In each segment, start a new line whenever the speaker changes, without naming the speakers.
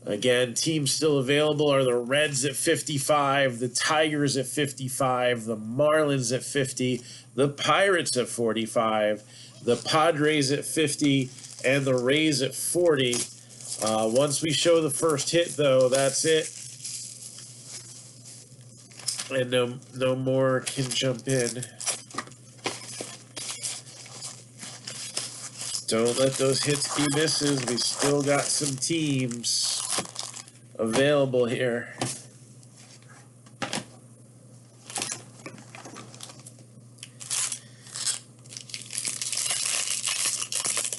Again, teams still available are the Reds at 55, the Tigers at 55, the Marlins at 50, the Pirates at 45, the Padres at 50, and the Rays at 40. Once we show the first hit, though, that's it. And no more can jump in. Don't let those hits be misses. We still got some teams available here.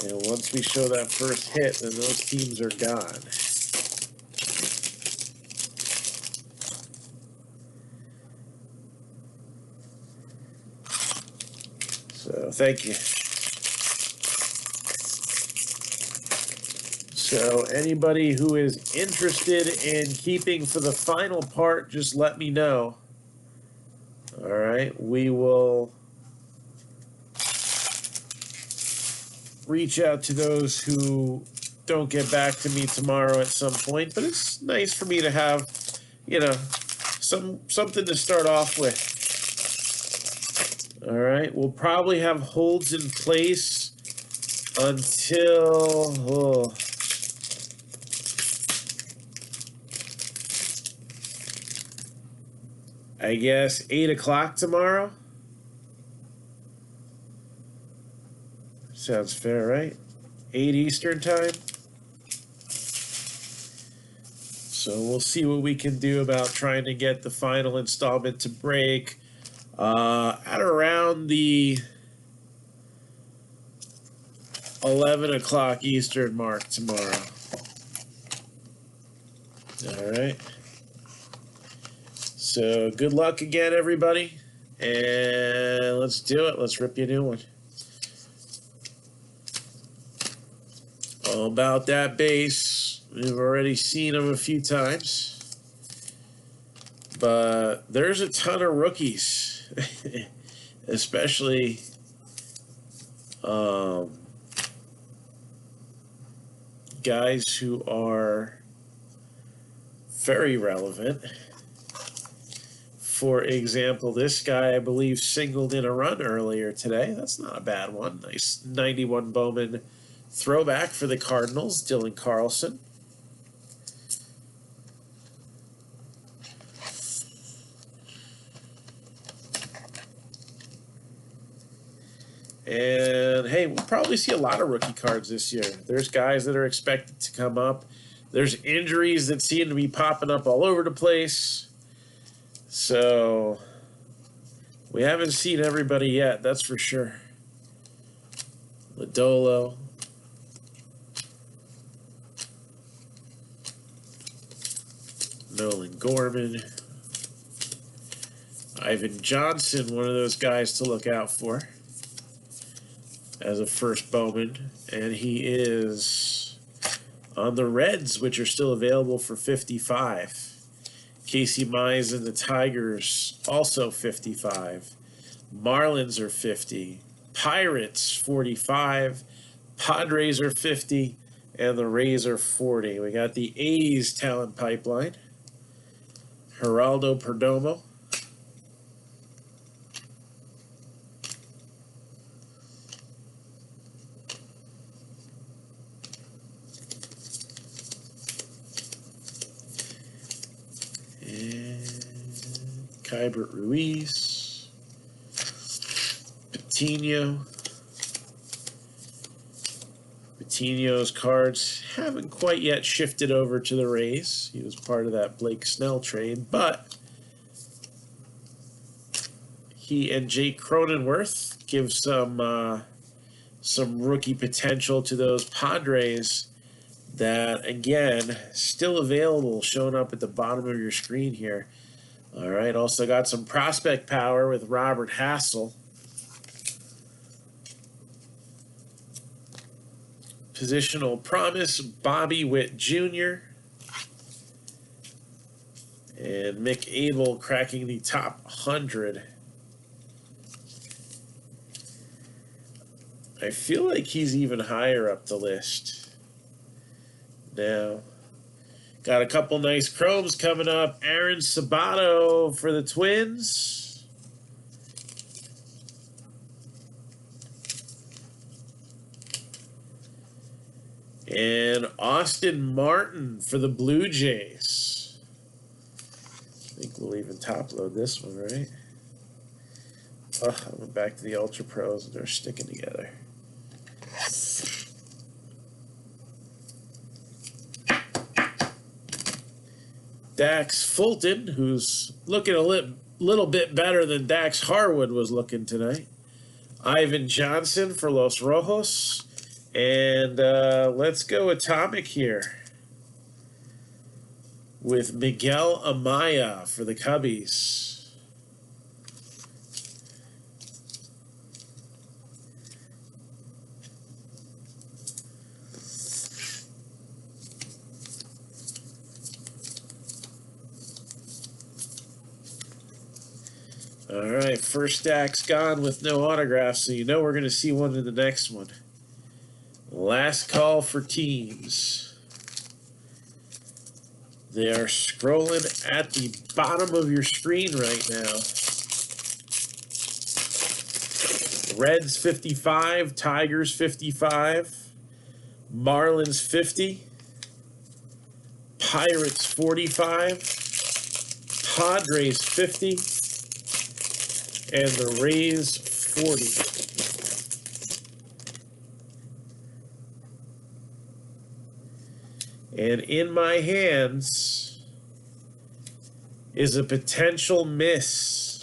And once we show that first hit, then those teams are gone. So thank you. So anybody who is interested in keeping for the final part, just let me know. All right, we will reach out to those who don't get back to me tomorrow at some point, but it's nice for me to have, you know, something to start off with. All right, we'll probably have holds in place until I guess 8 o'clock tomorrow. Sounds fair, right? 8 Eastern time. So we'll see what we can do about trying to get the final installment to break at around the 11 o'clock Eastern mark tomorrow. All right. So good luck again, everybody. And let's do it. Let's rip you a new one. All about that base. We've already seen them a few times. But there's a ton of rookies. Especially guys who are very relevant. For example, this guy, I believe, singled in a run earlier today. That's not a bad one. Nice 91 Bowman throwback for the Cardinals, Dylan Carlson. And, hey, we'll probably see a lot of rookie cards this year. There's guys that are expected to come up. There's injuries that seem to be popping up all over the place. So we haven't seen everybody yet, that's for sure. Lodolo. Nolan Gorman. Ivan Johnson, one of those guys to look out for as a first Bowman. And he is on the Reds, which are still available for 55. Casey Mize and the Tigers, also 55. Marlins are 50. Pirates, 45. Padres are 50. And the Rays are 40. We got the A's talent pipeline. Geraldo Perdomo. Kybert Ruiz, Patino's cards haven't quite yet shifted over to the Rays. He was part of that Blake Snell trade, but he and Jake Cronenworth give some rookie potential to those Padres that, again, still available, showing up at the bottom of your screen here. All right, also got some prospect power with Robert Hassel. Positional promise, Bobby Witt Jr. And Mick Abel cracking the top 100. I feel like he's even higher up the list now. Got a couple nice chromes coming up. Aaron Sabato for the Twins. And Austin Martin for the Blue Jays. I think we'll even top load this one, right? Oh, I went back to the Ultra Pros and they're sticking together. Dax Fulton, who's looking a little bit better than Dax Harwood was looking tonight. Ivan Johnson for Los Rojos. And let's go atomic here with Miguel Amaya for the Cubbies. All right, first stack's gone with no autographs, so you know we're going to see one in the next one. Last call for teams. They are scrolling at the bottom of your screen right now. Reds 55, Tigers 55, Marlins 50, Pirates 45, Padres 50, and the Rays 40. And in my hands is a potential miss.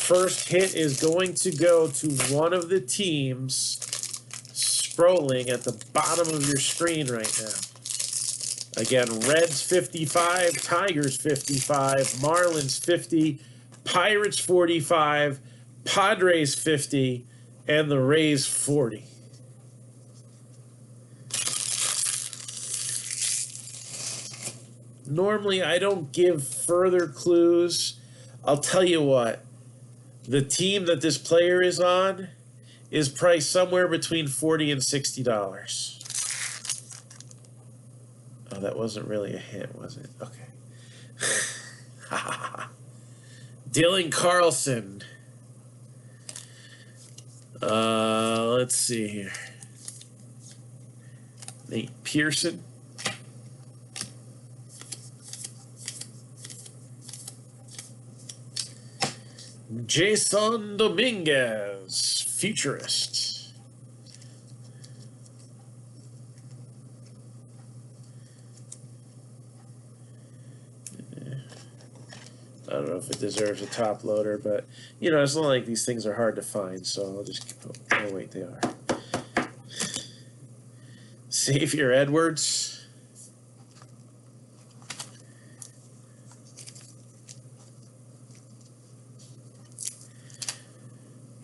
First hit is going to go to one of the teams scrolling at the bottom of your screen right now. Again, Reds 55, Tigers 55, Marlins 50, Pirates 45, Padres 50, and the Rays 40. Normally, I don't give further clues. I'll tell you what. The team that this player is on is priced somewhere between $40 and $60. Oh, that wasn't really a hint, was it? Okay. Dylan Carlson. Let's see here. Nate Pearson. Jason Dominguez, futurist. I don't know if it deserves a top loader, but you know, it's not like these things are hard to find, so I'll just oh wait, they are. Xavier Edwards.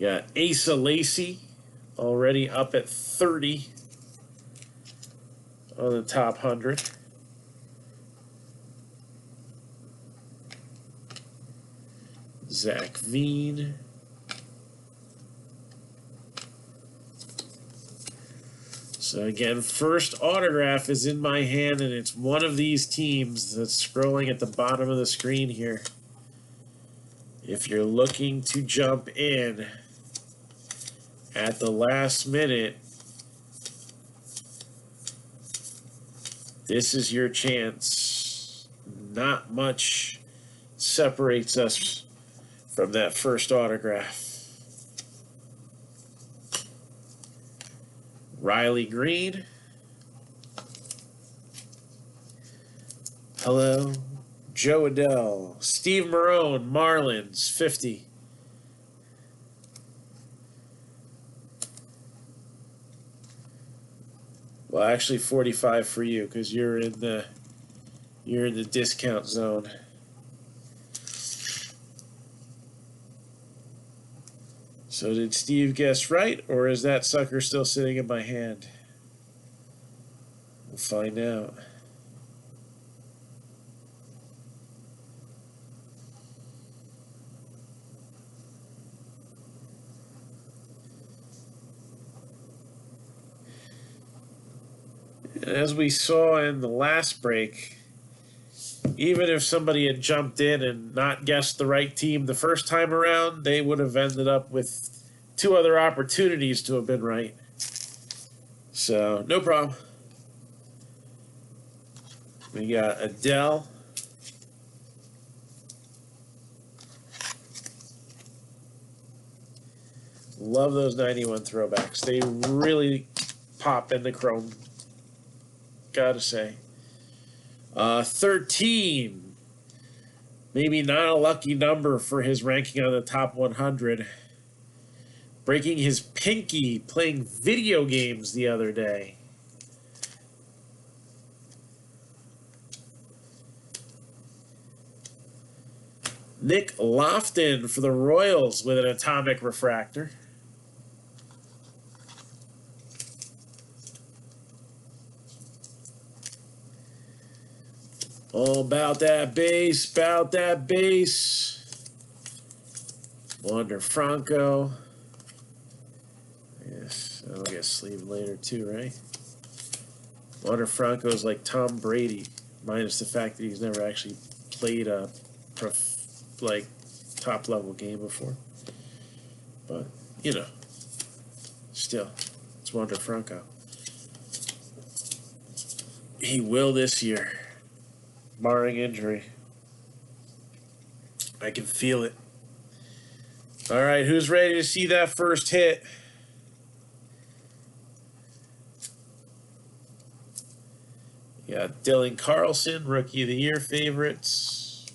Got Asa Lacy already up at 30 on the top 100. Zach Veen. So again, first autograph is in my hand, and it's one of these teams that's scrolling at the bottom of the screen here. If you're looking to jump in at the last minute, this is your chance. Not much separates us from that first autograph. Riley Green. Hello. Joe Adell. Steve Marone, Marlins, 50. Well, actually 45 for you because you're in the discount zone. So did Steve guess right, or is that sucker still sitting in my hand? We'll find out. As we saw in the last break, even if somebody had jumped in and not guessed the right team the first time around, they would have ended up with 2 other opportunities to have been right. So, no problem. We got Adele. Love those 91 throwbacks. They really pop in the chrome. Gotta say. 13. Maybe not a lucky number for his ranking on the top 100. Breaking his pinky playing video games the other day. Nick Lofton for the Royals with an atomic refractor. All about that base, about that base. Wander Franco. Yes, I'll get sleeved later too, right? Wander Franco is like Tom Brady, minus the fact that he's never actually played a top level game before. But you know, still, it's Wander Franco. He will this year. Barring injury. I can feel it. All right, who's ready to see that first hit? Yeah, Dylan Carlson, Rookie of the Year favorites.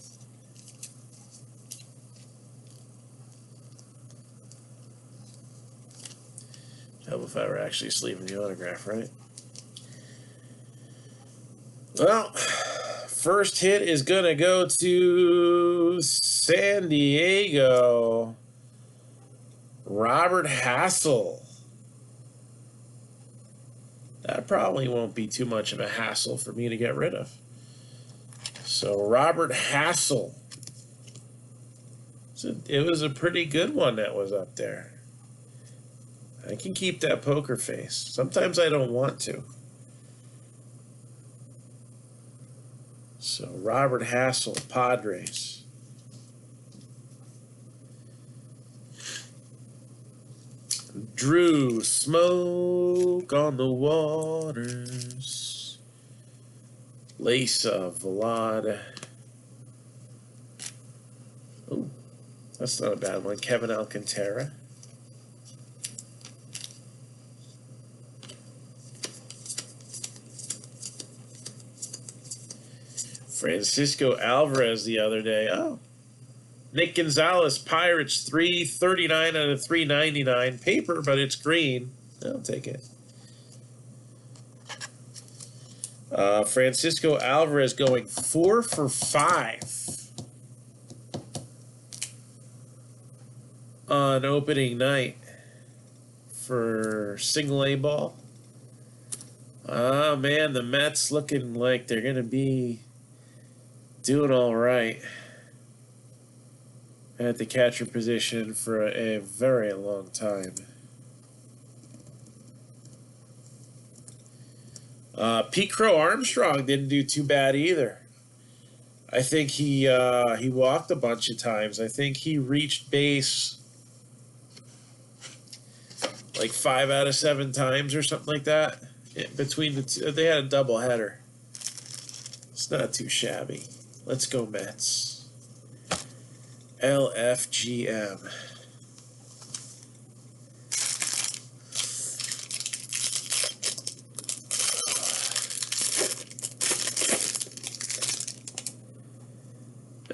Help if I were actually sleeving the autograph, right? Well, first hit is going to go to San Diego. Robert Hassel. That probably won't be too much of a hassle for me to get rid of. So Robert Hassel. So it was a pretty good one that was up there. I can keep that poker face. Sometimes I don't want to. So Robert Hassel, Padres. Drew, Smoke on the Waters. Lesa, Vlad. Oh, that's not a bad one. Kevin Alcantara. Francisco Alvarez the other day. Oh. Nick Gonzalez, Pirates, 339 out of 399. Paper, but it's green. I'll take it. Francisco Alvarez going 4 for 5 on opening night for single A ball. Oh, man, the Mets looking like they're going to be doing all right at the catcher position for a very long time. Pete Crow Armstrong didn't do too bad either. I think he walked a bunch of times. I think he reached base like 5 out of 7 times or something like that. Between the two, they had a double header. It's not too shabby. Let's go Mets. LFGM.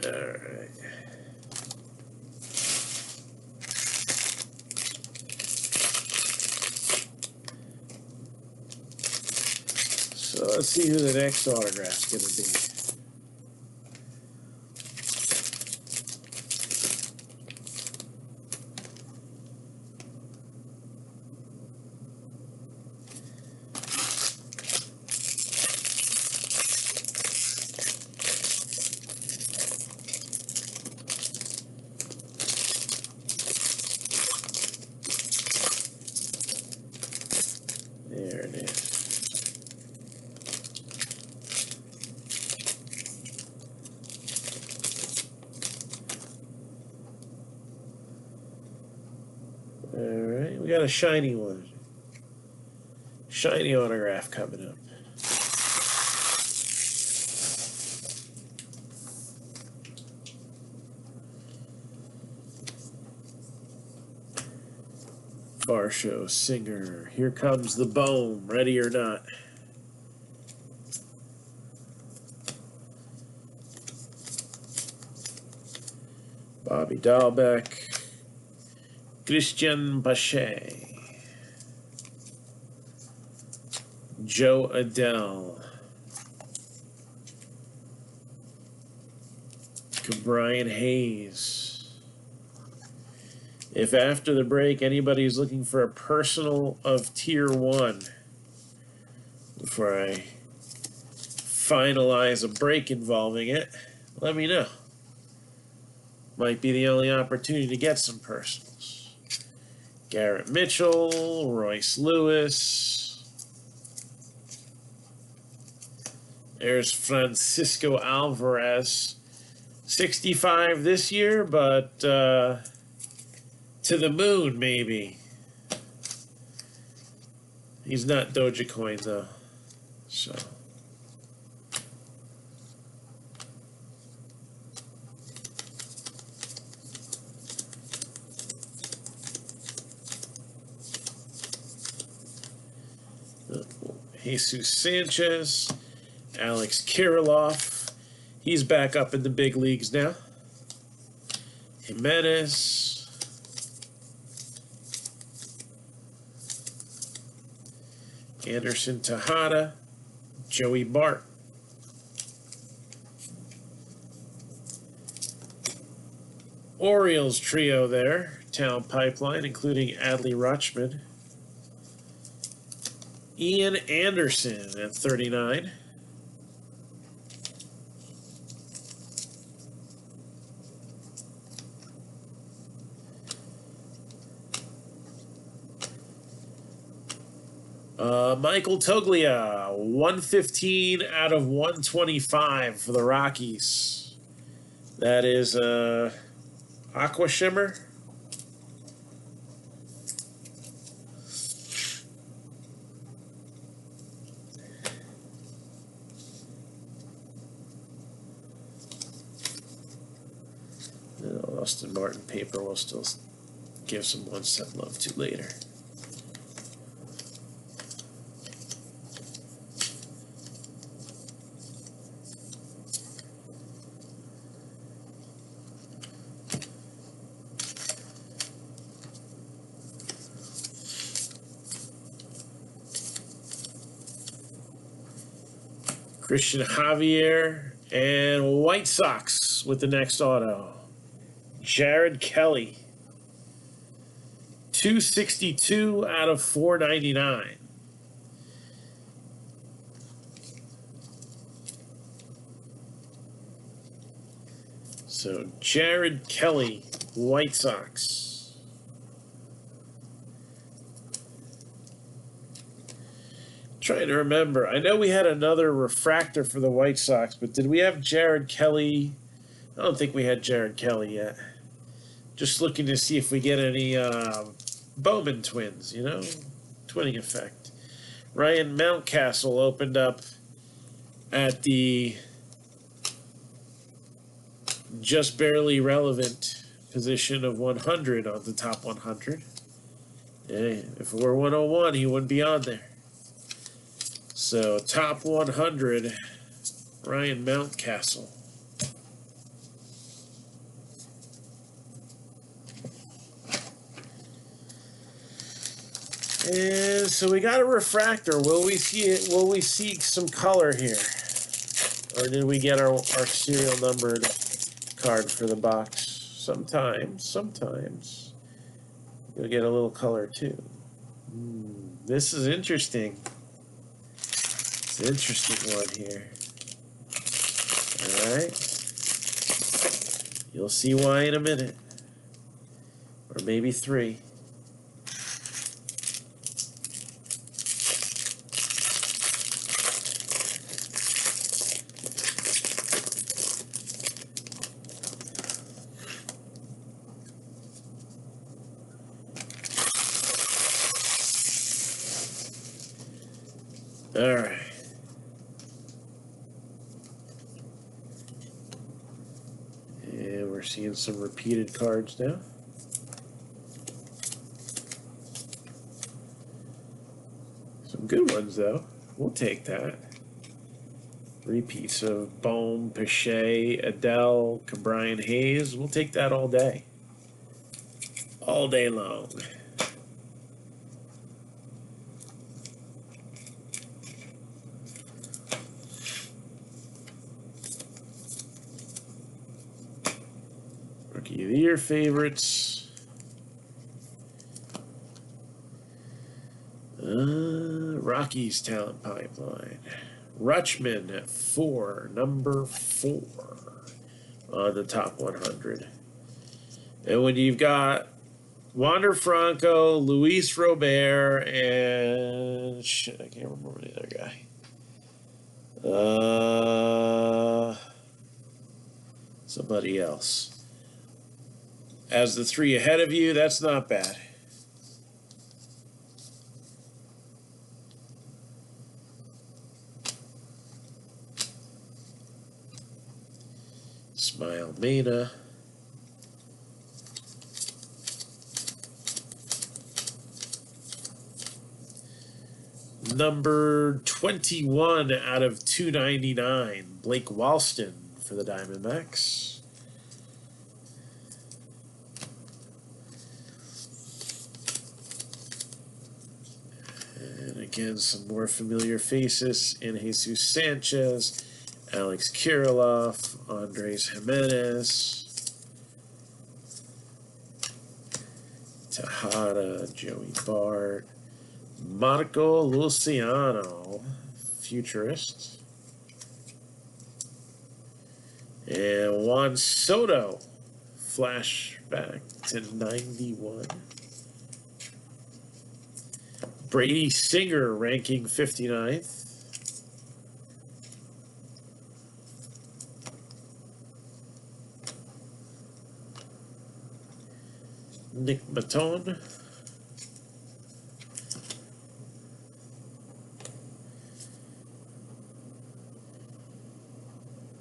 All right. So let's see who the next autograph's going to be. There it is. we got a shiny one. Shiny autograph coming up. Varsho, Singer. Here comes the Bohm. Ready or not. Bobby Dahlbeck. Christian Pache. Joe Adele. Brian Hayes. If after the break anybody's looking for a personal of tier 1, before I finalize a break involving it, let me know. Might be the only opportunity to get some personals. Garrett Mitchell, Royce Lewis. There's Francisco Alvarez. 65 this year, but to the moon, maybe. He's not Dogecoin, though. So. Jesus Sanchez. Alex Kirilloff. He's back up in the big leagues now. Jimenez. Anderson Tejada. Joey Bart. Orioles trio there. Talent pipeline, including Adley Rutschman. Ian Anderson at 39. Michael Toglia, 115 out of 125 for the Rockies. That is Aqua Shimmer. Austin Martin paper we'll still give some one set love to later. Christian Javier and White Sox with the next auto. Jared Kelly. 262 out of 499. So Jared Kelly, White Sox. Trying to remember. I know we had another refractor for the White Sox, but did we have Jared Kelly? I don't think we had Jared Kelly yet. Just looking to see if we get any Bowman twins, you know? Twinning effect. Ryan Mountcastle opened up at the just barely relevant position of 100 on the top 100. If it were 101, he wouldn't be on there. So, top 100, Ryan Mountcastle. And so we got a refractor. Will we see it? Will we see some color here? Or did we get our serial numbered card for the box? Sometimes you'll get a little color too. This is interesting. It's an interesting one here. All right. You'll see why in a minute. Or maybe 3. All right. And we're seeing some repeated cards now. Some good ones, though. We'll take that. Repeats of Bowman, Pache, Adele, Cabrian Hayes. We'll take that all day. All day long. Rookie of the Year favorites. Rockies talent pipeline. Rutschman at 4, number 4 on the top 100. And when you've got Wander Franco, Luis Robert, and shit, I can't remember the other guy. Somebody else. As the 3 ahead of you, that's not bad. Smile Mena. Number 21 out of 299, Blake Walston for the Diamondbacks. And again, some more familiar faces in Jesus Sanchez, Alex Kirilloff, Andres Jimenez, Tejada, Joey Bart, Marco Luciano, futurist, and Juan Soto, flashback to 91. Brady Singer, ranking 59th. Nick Matone.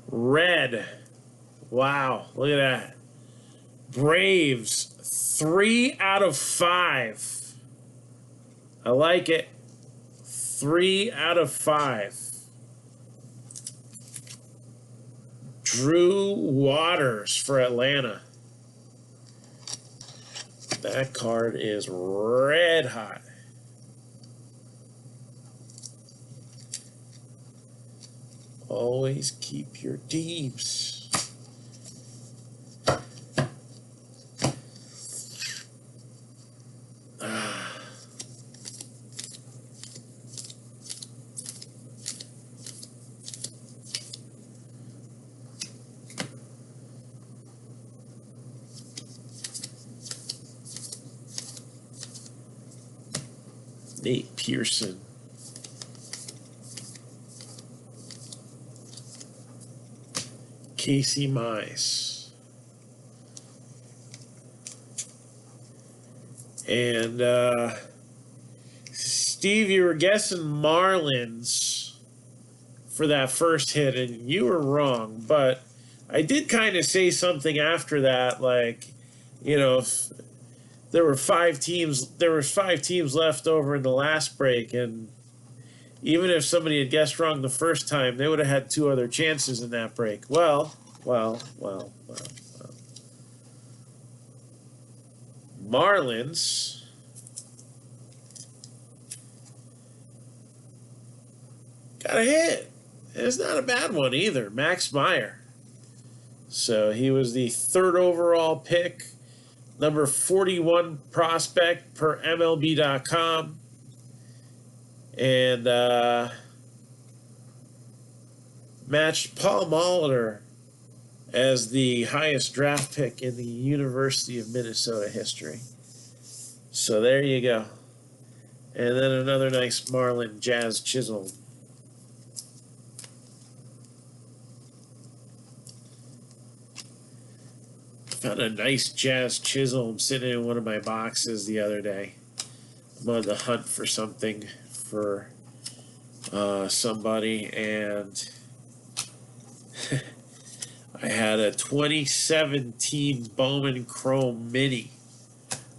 Red. Wow, look at that. Braves, 3 out of 5. I like it. 3 out of 5. Drew Waters for Atlanta. That card is red hot. Always keep your deeps. Nate Pearson. Casey Mize. And Steve, you were guessing Marlins for that first hit, and you were wrong. But I did kind of say something after that, like, you know, if there were 5 teams. There was 5 teams left over in the last break, and even if somebody had guessed wrong the first time, they would have had 2 other chances in that break. Well. Marlins got a hit. It's not a bad one either. Max Meyer. So he was the 3rd overall pick, number 41 prospect per MLB.com. And matched Paul Molitor as the highest draft pick in the University of Minnesota history. So there you go. And then another nice Marlin, Jazz Chisholm. Found a nice Jazz Chisholm sitting in one of my boxes the other day. I'm on the hunt for something for somebody, and I had a 2017 Bowman Chrome Mini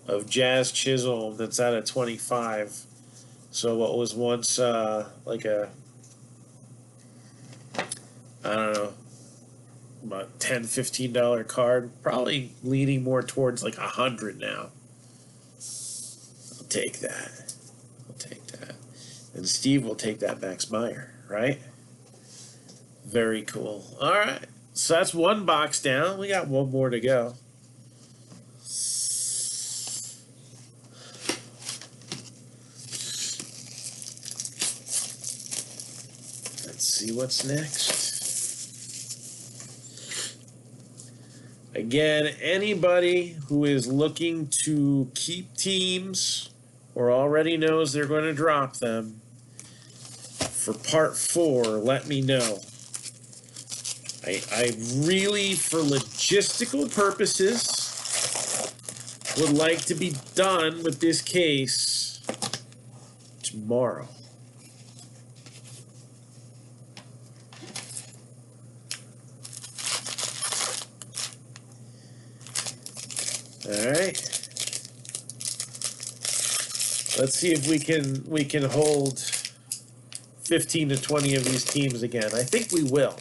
of Jazz Chisholm that's out of 25. So what was once like a, I don't know, about $10, $15 card, probably leaning more towards like 100 now. I'll take that. I'll take that. And Steve will take that Max Meyer, right? Very cool. All right. So that's one box down. We got one more to go. Let's see what's next. Again, anybody who is looking to keep teams or already knows they're going to drop them, for part 4, let me know. I really, for logistical purposes, would like to be done with this case tomorrow. All right. Let's see if we can hold 15 to 20 of these teams again. I think we will.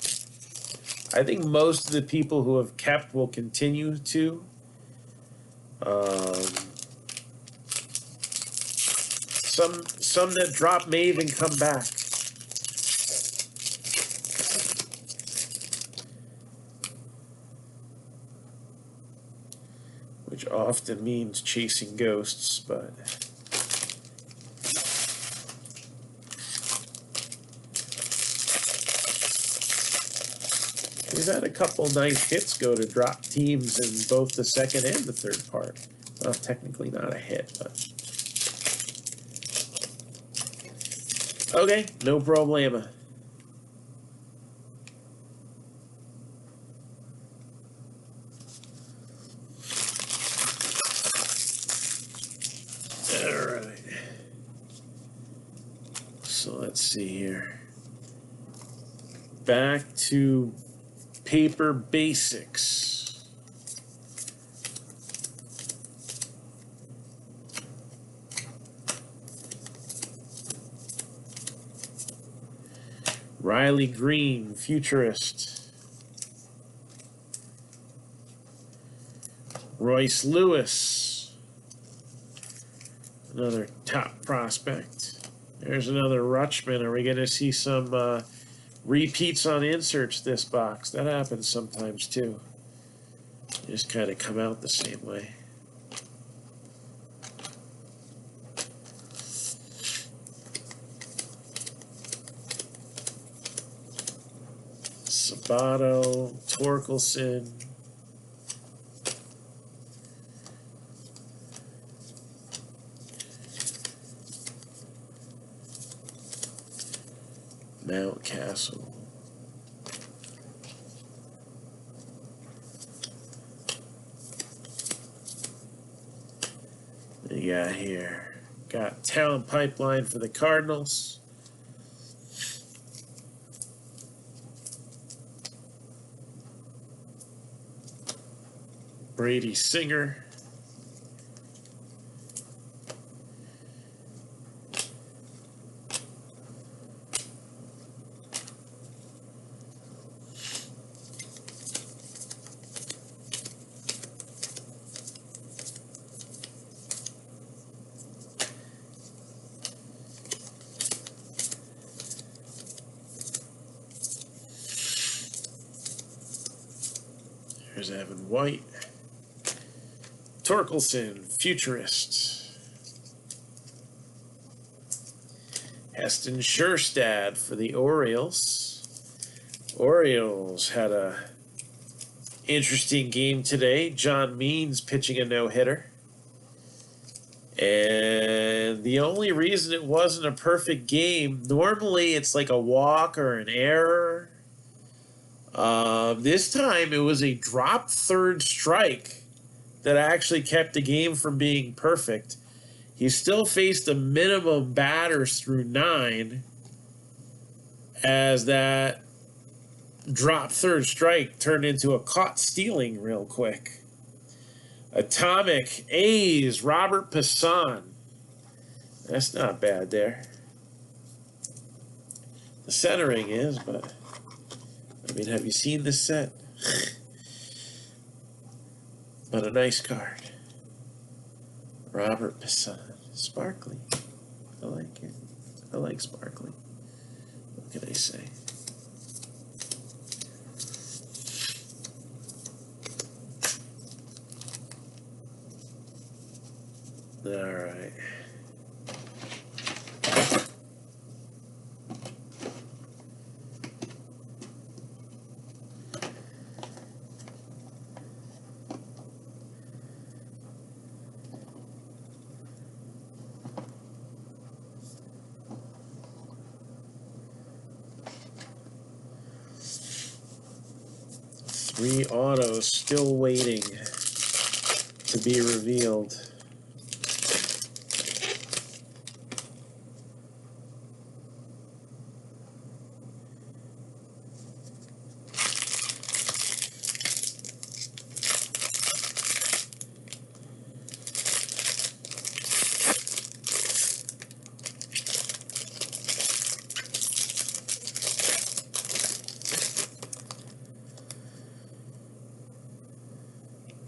I think most of the people who have kept will continue to. Some that drop may even come back. Which often means chasing ghosts, but we've had a couple nice hits go to drop teams in both the second and the third part. Well, technically not a hit, but okay, no problema. So let's see here. Back to paper basics. Riley Green, futurist. Royce Lewis, another top prospect. There's another Rutschman. Are we going to see some repeats on inserts this box? That happens sometimes too. They just kind of come out the same way. Sabato, Torkelson. Mountcastle. What do you got here? Got talent pipeline for the Cardinals. Brady Singer. There's Evan White. Torkelson, futurist. Heston Scherstad for the Orioles. Orioles had a interesting game today. John Means pitching a no-hitter. And the only reason it wasn't a perfect game, normally it's like a walk or an error. This time it was a drop third strike that actually kept the game from being perfect. He still faced a minimum batters through 9. as that drop third strike turned into a caught stealing real quick. Atomic A's, Robert Passan. That's not bad there. The centering is, but I mean, have you seen this set? But a nice card. Robert Passan. Sparkly. I like it. I like sparkly. What can I say? All right. Three autos still waiting to be revealed.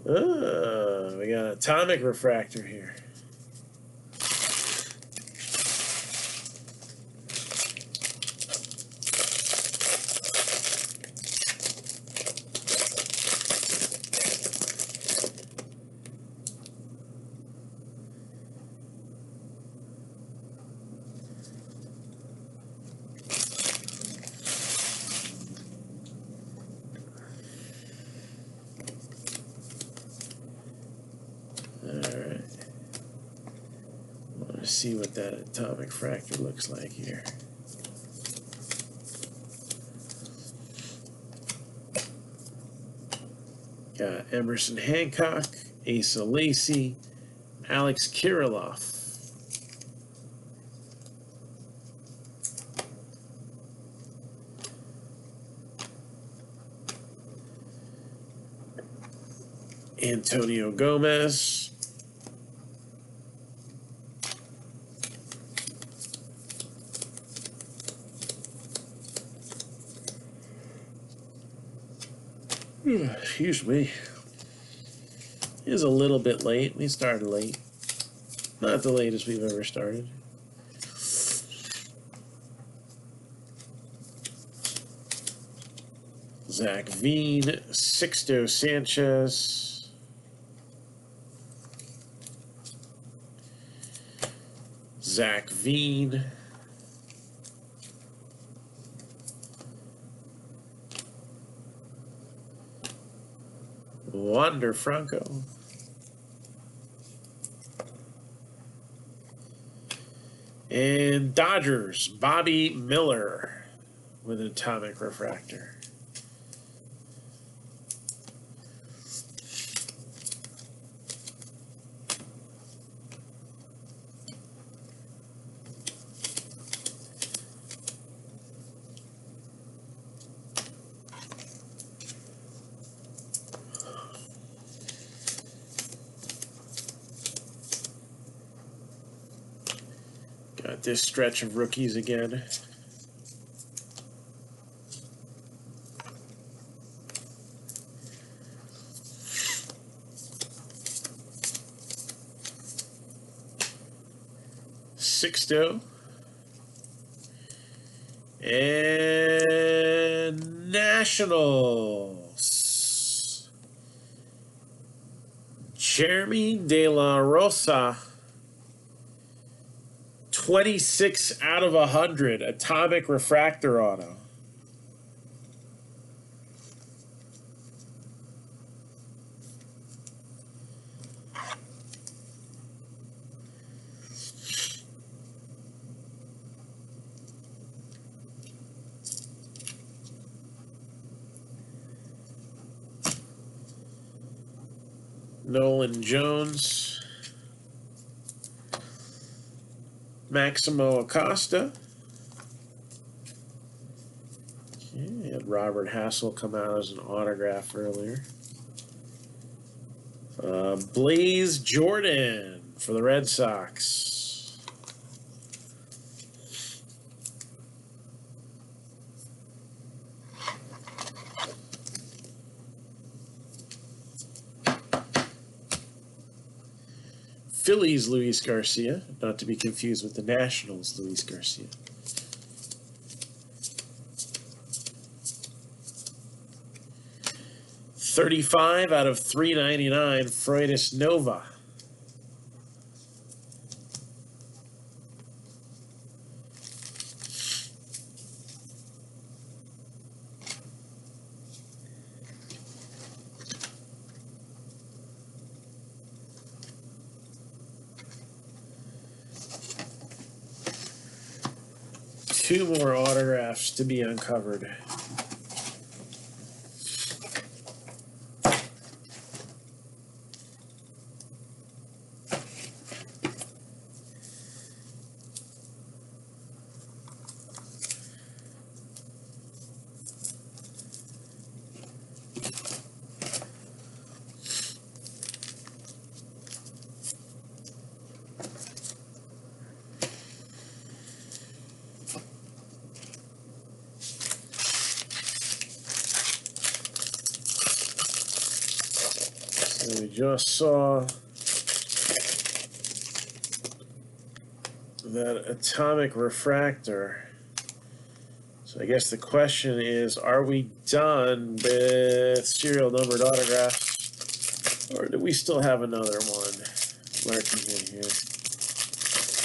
We got an atomic refractor here. See what that atomic fracture looks like here. Got Emerson Hancock, Asa Lacy, Alex Kirilloff. Antonio Gomez. Excuse me. It is a little bit late. We started late. Not the latest we've ever started. Zach Veen, Sixto Sanchez. Zach Veen. Wander Franco. And Dodgers, Bobby Miller with an atomic refractor. Got this stretch of rookies again. Sixto. And Nationals. Jeremy De La Rosa. 26 out of 100. Atomic refractor auto. Nolan Jones. Maximo Acosta. Okay, had Robert Hassel come out as an autograph earlier. Blaze Jordan for the Red Sox. Phillies Luis Garcia, not to be confused with the Nationals Luis Garcia. $35 out of $3.99, Freudis Nova. Two more autographs to be uncovered. So we just saw that atomic refractor. So I guess the question is, are we done with serial numbered autographs? Or do we still have another one lurking in here?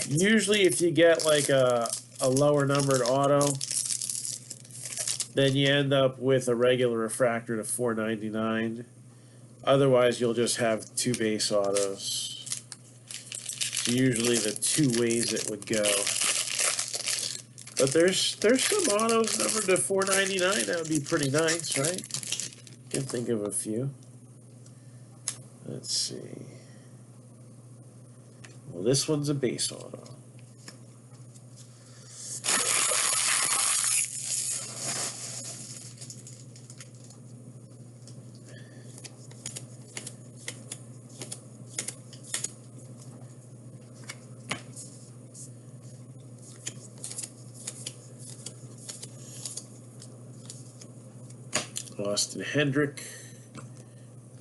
Usually if you get like a lower numbered auto, then you end up with a regular refractor to $4.99. Otherwise, you'll just have two base autos. So usually the two ways it would go. But there's some autos numbered to $4.99. That would be pretty nice, right? Can think of a few. Let's see. Well, this one's a base auto. Austin Hendrick,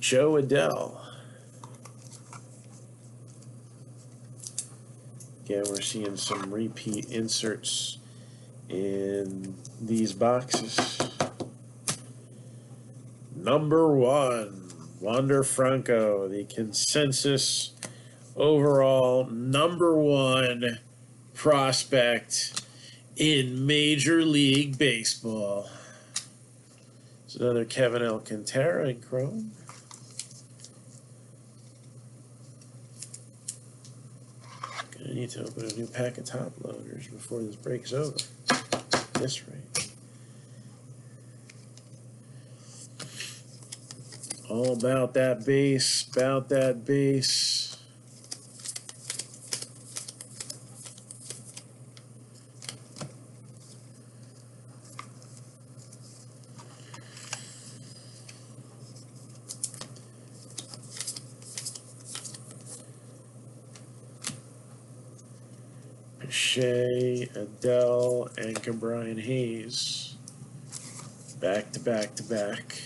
Joe Adell. Again, we're seeing some repeat inserts in these boxes. Number 1, Wander Franco, the consensus overall number 1 prospect in Major League Baseball. It's another Kevin Alcantara in chrome. Gonna need to open a new pack of top loaders before this breaks over. At this rate. All about that base, about that base. Shea, Adele, and Brian Hayes. Back to back to back.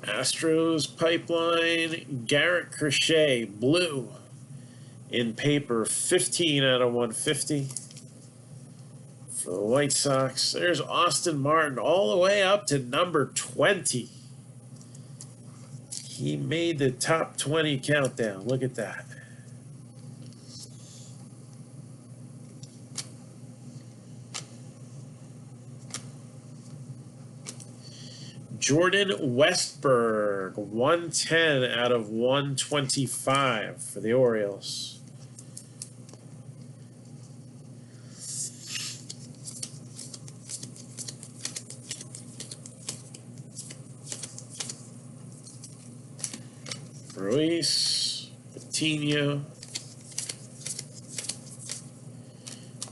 Astros pipeline, Garrett Crochet, blue in paper, 15 out of 150. For the White Sox, there's Austin Martin all the way up to number 20. He made the top 20 countdown. Look at that. Jordan Westberg, 110 out of 125 for the Orioles. Ruiz, Coutinho,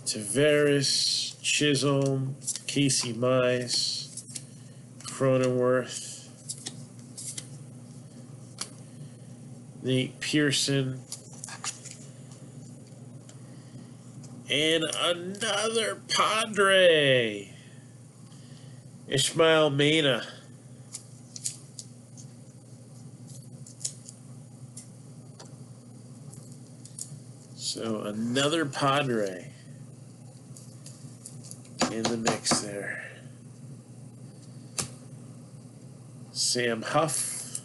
Tavares, Chisholm, Casey Mize, Cronenworth, Nate Pearson, and another Padre, Ishmael Mena. So another Padre in the mix there. Sam Huff.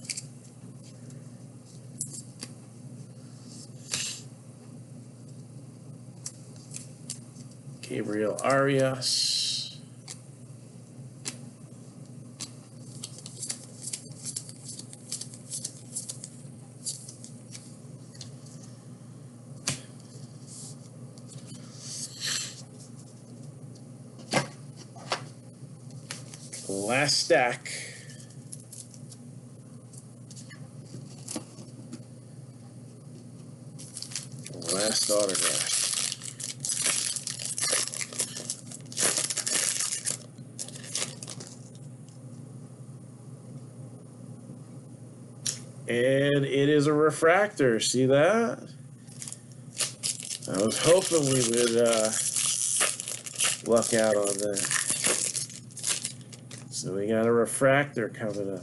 Gabriel Arias. Last stack. Last autograph. And it is a refractor. See that? I was hoping we would luck out on that. So we got a refractor coming up.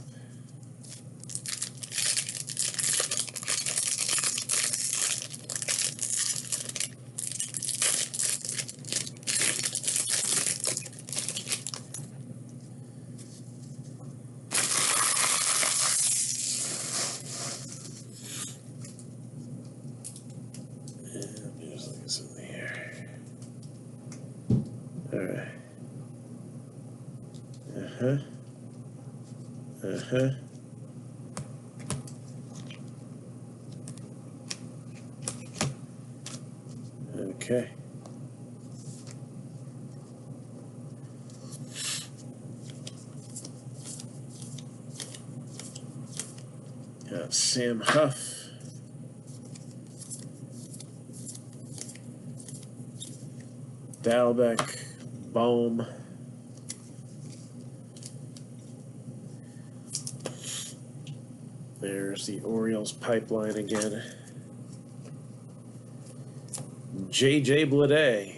Alright. Okay. Got Sam Huff. Dalbeck, Bohm, there's the Orioles pipeline again. J.J. Bleday.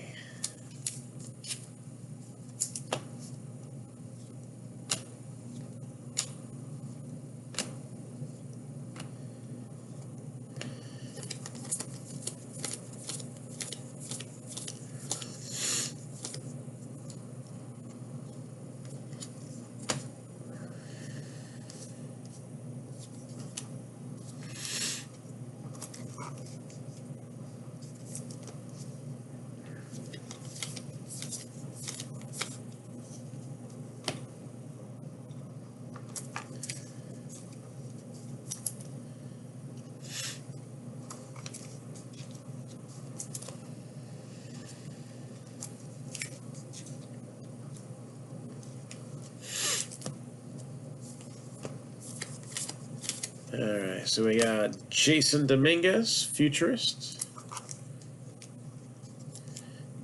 Alright, so we got Jason Dominguez, Futurist.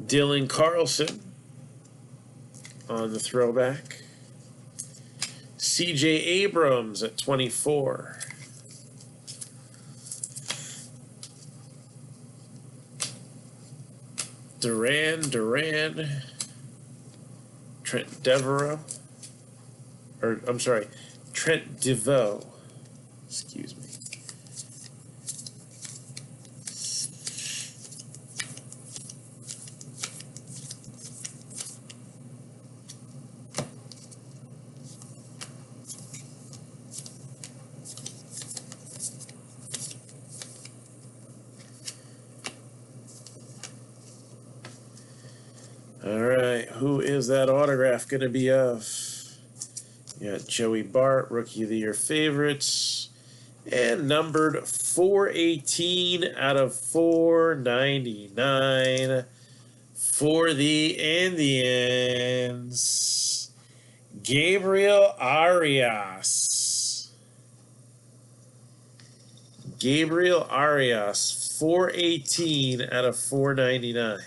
Dylan Carlson on the throwback. C.J. Abrams at 24. Duran. Trent Devereaux. Or, I'm sorry, Trent DeVoe. Excuse me. All right, who is that autograph going to be of? You got Joey Bart, Rookie of the Year favorites, and numbered 418 out of 499 for the Indians. Gabriel Arias. Gabriel Arias, 418 out of 499.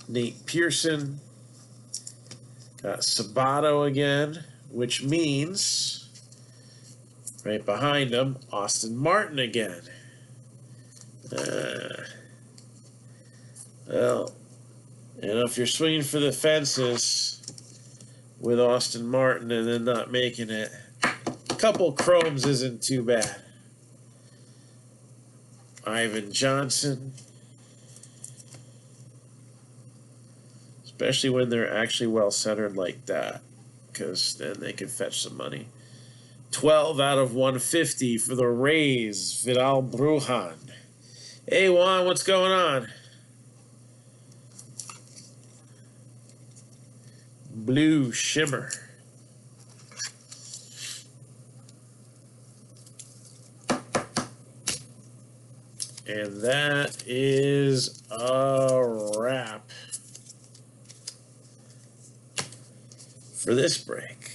Nate Pearson. Got Sabato again, which means right behind him, Austin Martin again. Well, you know, if you're swinging for the fences with Austin Martin and then not making it, a couple chromes isn't too bad. Ivan Johnson. Especially when they're actually well-centered like that, because then they can fetch some money. 12 out of 150 for the Rays, Vidal Brujan. Hey, Juan, what's going on? Blue Shimmer. And that is a wrap for this break.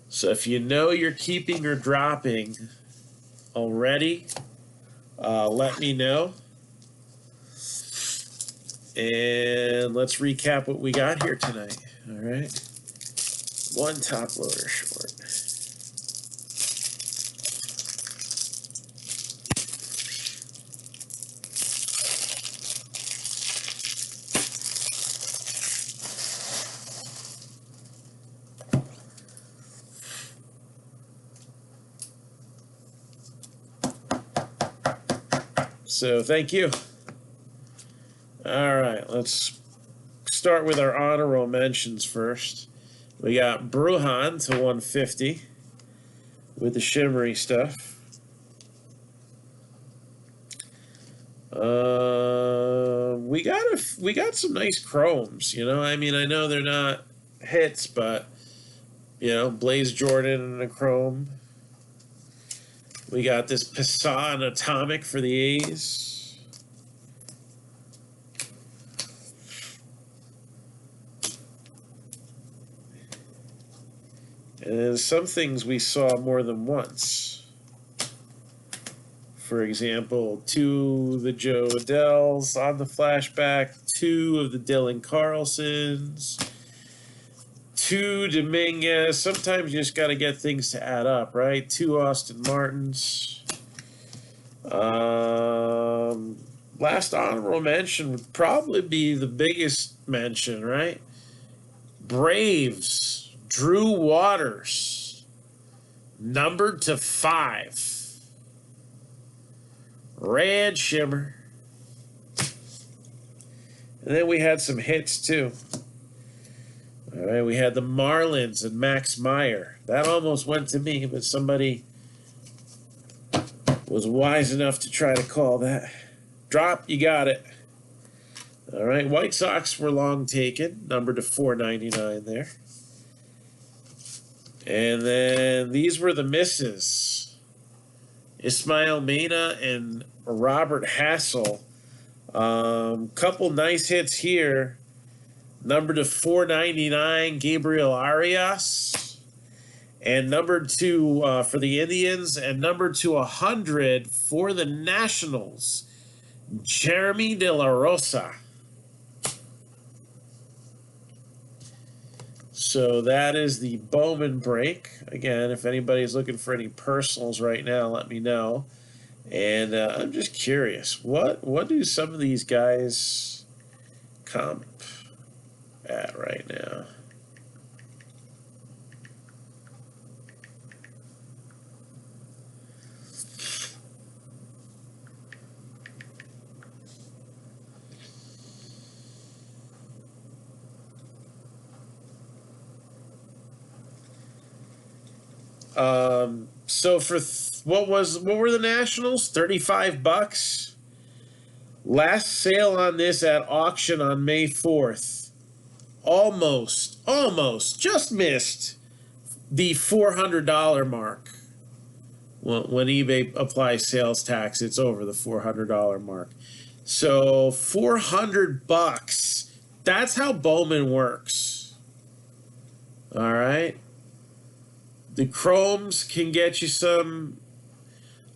So if you know you're keeping or dropping already, let me know. And let's recap what we got here tonight. All right. One top loader short. So thank you. All right, let's start with our honorable mentions first. We got Brujan to 150 with the shimmery stuff. We got some nice chromes. You know, I mean, I know they're not hits, but you know, Blaze Jordan and a chrome. We got this Passan Atomic for the A's. And some things we saw more than once. For example, 2 of the Joe Adells on the flashback, 2 of the Dylan Carlsons, 2 Dominguez. Sometimes you just got to get things to add up, right? 2 Austin Martins. Last honorable mention would probably be the biggest mention, right? Braves, Drew Waters, numbered to 5. Red shimmer. And then we had some hits too. All right, we had the Marlins and Max Meyer. That almost went to me, but somebody was wise enough to try to call that. Drop, you got it. All right, White Sox were long taken, numbered to 499 there. And then these were the misses. Ismael Mena and Robert Hassel. Couple nice hits here. Number to 499, Gabriel Arias. And number 2 for the Indians. And number to 100 for the Nationals, Jeremy De La Rosa. So that is the Bowman break. Again, if anybody's looking for any personals right now, let me know. And I'm just curious, what do some of these guys comp at right now? So for what were the Nationals? $35. Last sale on this at auction on May 4th. Almost just missed the $400 mark. When eBay applies sales tax, it's over the $400 mark. So $400 That's how Bowman works. All right. The chromes can get you some,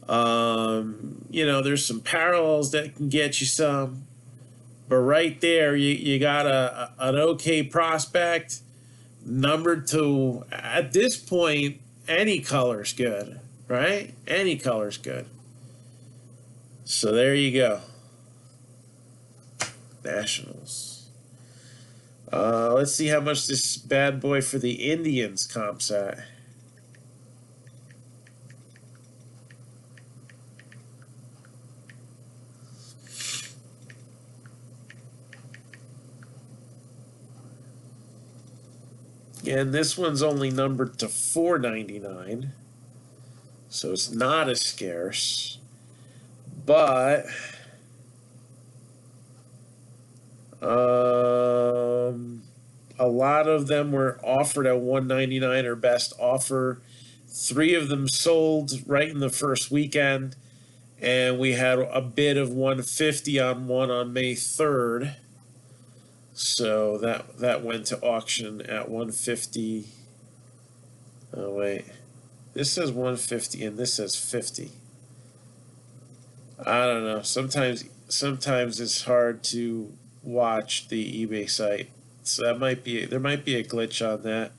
there's some parallels that can get you some. But right there, you got an okay prospect. Number two, at this point, any color's good, right? Any color's good. So there you go. Nationals. Let's see how much this bad boy for the Indians comps at. And this one's only numbered to $4.99, so it's not as scarce. But a lot of them were offered at $1.99 or best offer. 3 of them sold right in the first weekend, and we had a bid of $150 on one on May 3rd. So that went to auction at $150. Oh wait, this says $150 and this says $50. I don't know. Sometimes it's hard to watch the eBay site, so there might be a glitch on that.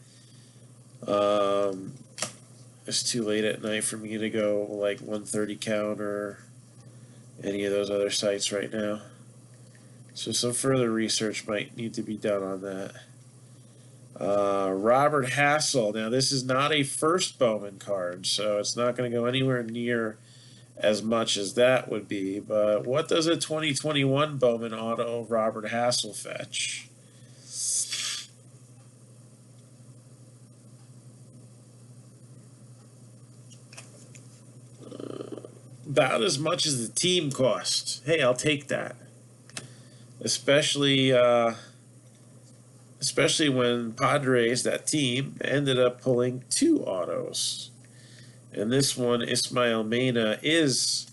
It's too late at night for me to go like 130 count or any of those other sites right now. So some further research might need to be done on that. Robert Hassel. Now this is not a first Bowman card, so it's not going to go anywhere near as much as that would be. But what does a 2021 Bowman auto Robert Hassel fetch? About as much as the team cost. Hey, I'll take that. Especially when Padres, that team, ended up pulling 2 autos. And this one, Ismael Mena, is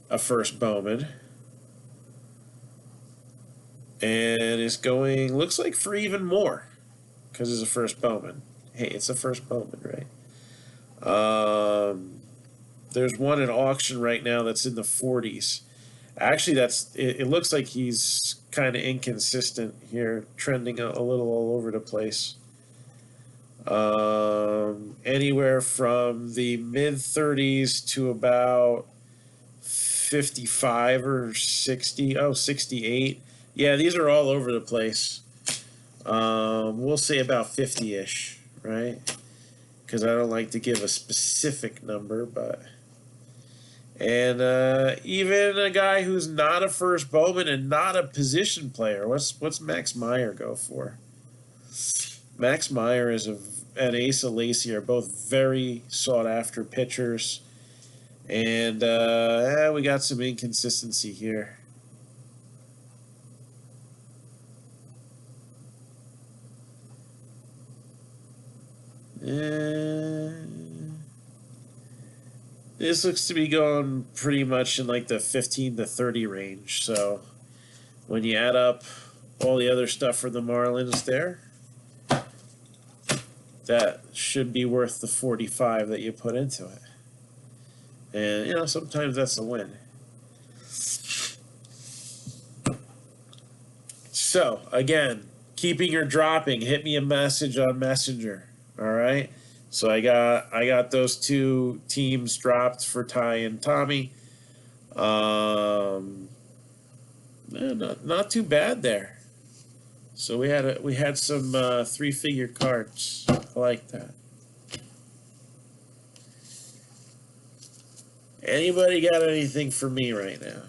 a first Bowman. And is going, looks like, for even more. Because it's a first Bowman. Hey, it's a first Bowman, right? There's one at auction right now that's in the 40s. Actually, it looks like he's kind of inconsistent here, trending a little all over the place. Anywhere from the mid-30s to about 55 or 60. Oh, 68. Yeah, these are all over the place. We'll say about 50-ish, right? Because I don't like to give a specific number, but... And even a guy who's not a first Bowman and not a position player, what's Max Meyer go for? Max Meyer and Asa Lacy are both very sought after pitchers, and we got some inconsistency here. This looks to be going pretty much in like the 15 to 30 range. So when you add up all the other stuff for the Marlins there, that should be worth the 45 that you put into it. And, sometimes that's a win. So, again, keeping or dropping, hit me a message on Messenger. All right? So I got those 2 teams dropped for Ty and Tommy. Not too bad there. So we had some 3-figure cards. I like that. Anybody got anything for me right now?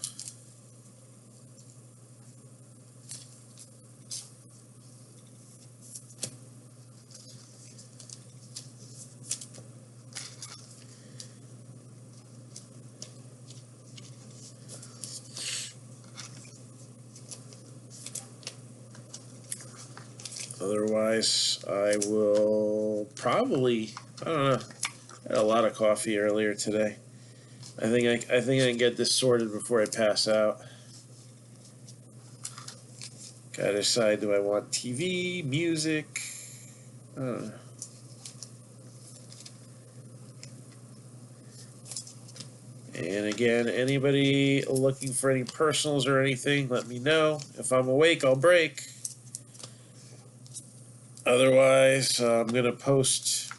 Otherwise, I will probably, I don't know, I had a lot of coffee earlier today. I think I can get this sorted before I pass out. Gotta decide, do I want TV, music? I don't know. And again, anybody looking for any personals or anything, let me know. If I'm awake, I'll break. Otherwise, I'm going to post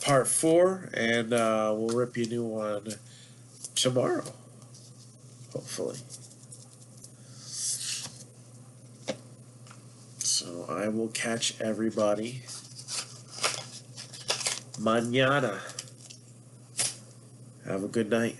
part 4, and we'll rip you a new one tomorrow, hopefully. So I will catch everybody mañana. Have a good night.